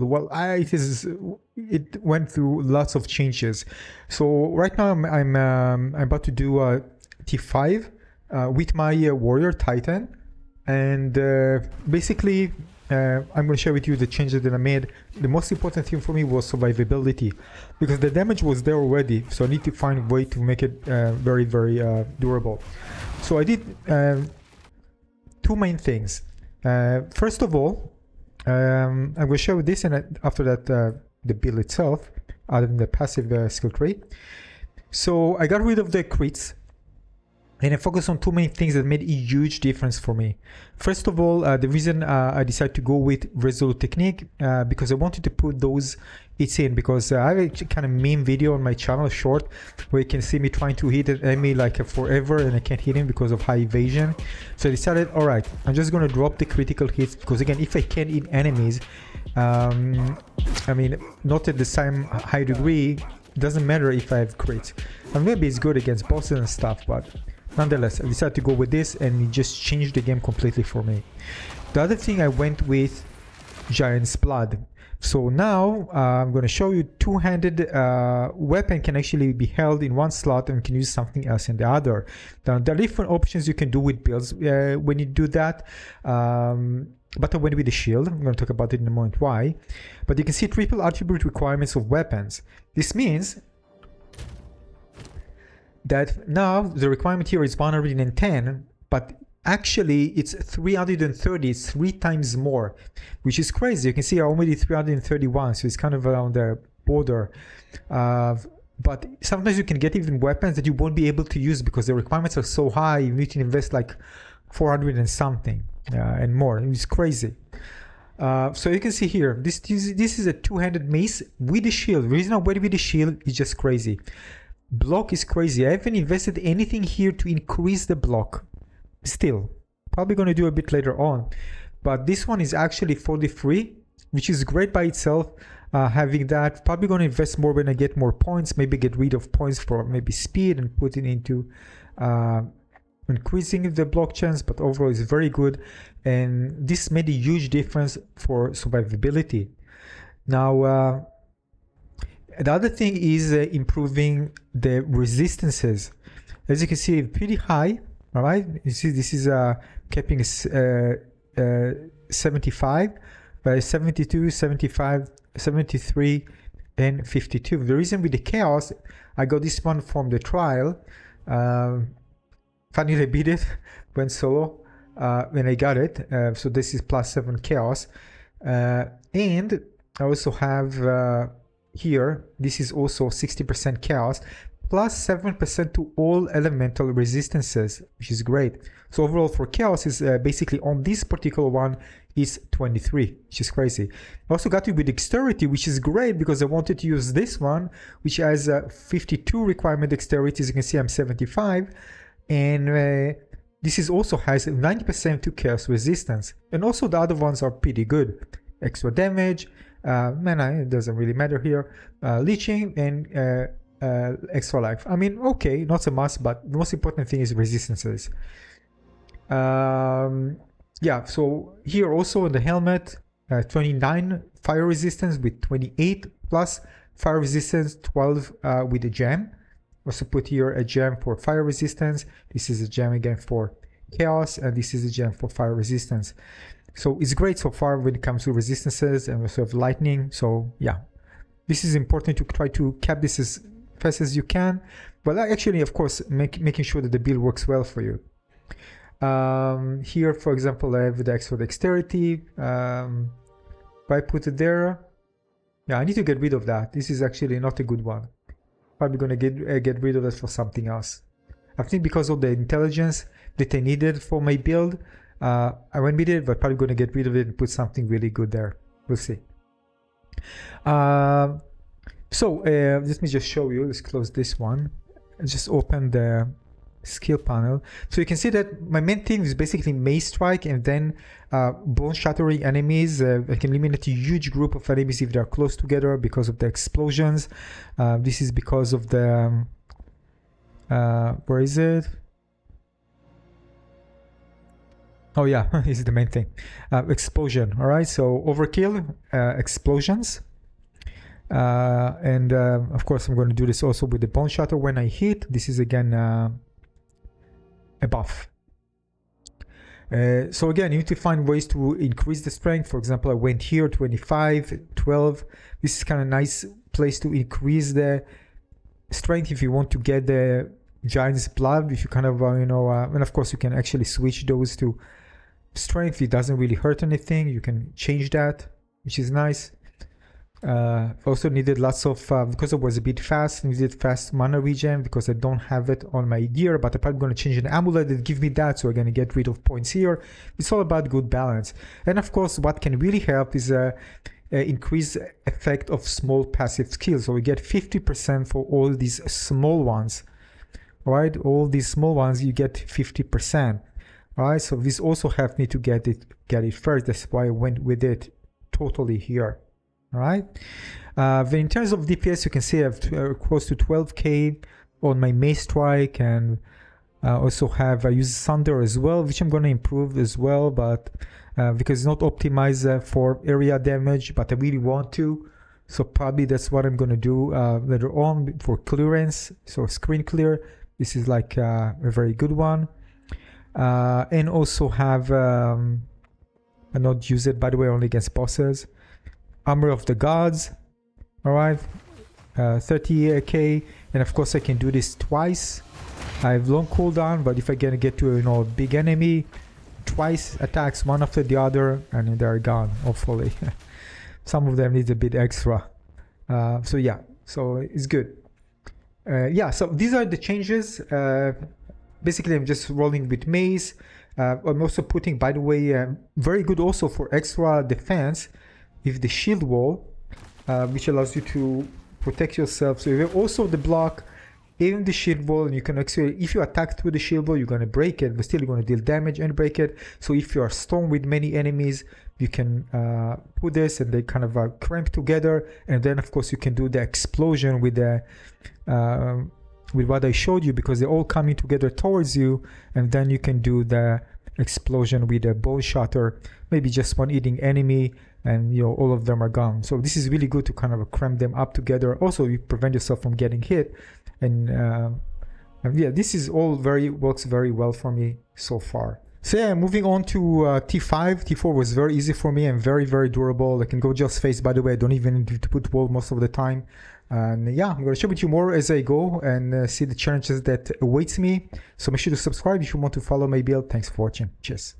Well, it went through lots of changes. So right now I'm about to do T5 with my warrior titan, and basically I'm going to share with you the changes that I made. The most important thing for me was survivability, because the damage was there already, so I need to find a way to make it very durable. So I did two main things. First of all, I'm going to show you this, and after that the build itself, other than the passive skill tree. So I got rid of the crits, and I focused on two main things that made a huge difference for me. First of all, the reason I decided to go with Resolute technique, because I wanted to put those hits in, because I have a kind of meme video on my channel, short, where you can see me trying to hit an enemy like forever, and I can't hit him because of high evasion. So I decided, all right, I'm just going to drop the critical hits, because again, if I can't hit enemies, I mean, not at the same high degree, it doesn't matter if I have crits. And maybe it's good against bosses and stuff, but nonetheless, I decided to go with this, and it just changed the game completely for me. The other thing, I went with Giant's Blood. So now I'm going to show you two-handed weapon can actually be held in one slot and can use something else in the other. Now, there are different options you can do with builds when you do that. But I went with the shield. I'm going to talk about it in a moment why. But you can see triple attribute requirements of weapons. This means that now the requirement here is 110, but actually it's 330. It's 3 times more, which is crazy. You can see already 331, so it's kind of around the border. But sometimes you can get even weapons that you won't be able to use because the requirements are so high. You need to invest like 400 and something and more. It's crazy. So you can see here, this is a two-handed mace with the shield. The reason I went with the shield is just crazy. Block is crazy. I haven't invested anything here to increase the block. Still, probably going to do a bit later on. But this one is actually 43, which is great by itself. Having that, probably going to invest more when I get more points. Maybe get rid of points for maybe speed and put it into increasing the block chance. But overall, it's very good. And this made a huge difference for survivability. Now, the other thing is improving the resistances. As you can see, pretty high. All right, you see this is capping 75, by 72, 75, 73, and 52. The reason with the chaos, I got this one from the trial. Finally I beat it, went solo when I got it. So this is +7 chaos, and I also have here, this is also 60% chaos, plus 7% to all elemental resistances, which is great. So overall for chaos is basically on this particular one is 23, which is crazy. I also got it with dexterity, which is great because I wanted to use this one, which has 52 requirement dexterity. As you can see, I'm 75, and this is also has 90% to chaos resistance. And also the other ones are pretty good. Extra damage, mana, it doesn't really matter here, leeching, and extra life. I mean, okay, not so much, but the most important thing is resistances. Yeah, so here also in the helmet, 29 fire resistance with 28 plus fire resistance, 12 with a gem. Also put here a gem for fire resistance. This is a gem again for chaos, and this is a gem for fire resistance. So it's great so far when it comes to resistances and also of lightning. So yeah, this is important to try to cap this as fast as you can, but actually, of course, making sure that the build works well for you. Here, for example, I have the extra dexterity. If I put it there, yeah, I need to get rid of that. This is actually not a good one. Probably gonna get rid of it for something else. I think because of the intelligence that I needed for my build, I went with it, but probably gonna get rid of it and put something really good there. We'll see. So let me just show you. Let's close this one. Just open the skill panel. So you can see that my main thing is basically mace strike, and then bone shattering enemies. I can eliminate a huge group of enemies if they're close together because of the explosions. This is because of the where is it? Oh yeah, this is the main thing. Explosion. All right, so overkill, explosions. And of course, I'm going to do this also with the bone shatter when I hit. This is again a buff. So again, you need to find ways to increase the strength. For example, I went here 25, 12. This is kind of nice place to increase the strength if you want to get the Giant's blood. If you kind of and of course you can actually switch those to strength. It doesn't really hurt anything. You can change that, which is nice. Also needed lots of because I was a bit fast, needed fast mana regen because I don't have it on my gear, but I'm probably going to change an amulet that give me that, so I'm going to get rid of points here. It's all about good balance. And of course what can really help is increase effect of small passive skills. So we get 50% for all these small ones. All right, all these small ones you get 50%. All right, so this also helped me to get it first. That's why I went with it totally here. All right. Then in terms of DPS, you can see I have close to 12k on my mace strike, and also have I use thunder as well, which I'm going to improve as well, but because it's not optimized for area damage, but I really want to, so probably that's what I'm going to do later on for clearance. So screen clear, this is like a very good one, and also have I not use it by the way, only against bosses. Armor of the Gods, all right, 30k, and of course I can do this twice. I have long cooldown, but if I can get to a big enemy, twice attacks one after the other, and they're gone. Hopefully, some of them need a bit extra. So yeah, so it's good. Yeah, so these are the changes. Basically, I'm just rolling with mace. I'm also putting, by the way, very good also for extra defense. With the shield wall, which allows you to protect yourself. So you have also the block in the shield wall, and you can actually, if you attack through the shield wall, you're going to break it, but still you're going to deal damage and break it. So if you are stormed with many enemies, you can put this and they kind of cramp together, and then of course you can do the explosion with the with what I showed you, because they're all coming together towards you, and then you can do the explosion with a bow shatter, maybe just one eating enemy, and all of them are gone. So this is really good to kind of cram them up together. Also you prevent yourself from getting hit, and yeah, this is all works very well for me so far. So yeah, moving on to T5. T4 was very easy for me and very, very durable. I can go just face, by the way. I don't even need to put wall most of the time. And yeah, I'm going to share with you more as I go and see the challenges that awaits me. So make sure to subscribe if you want to follow my build. Thanks for watching. Cheers.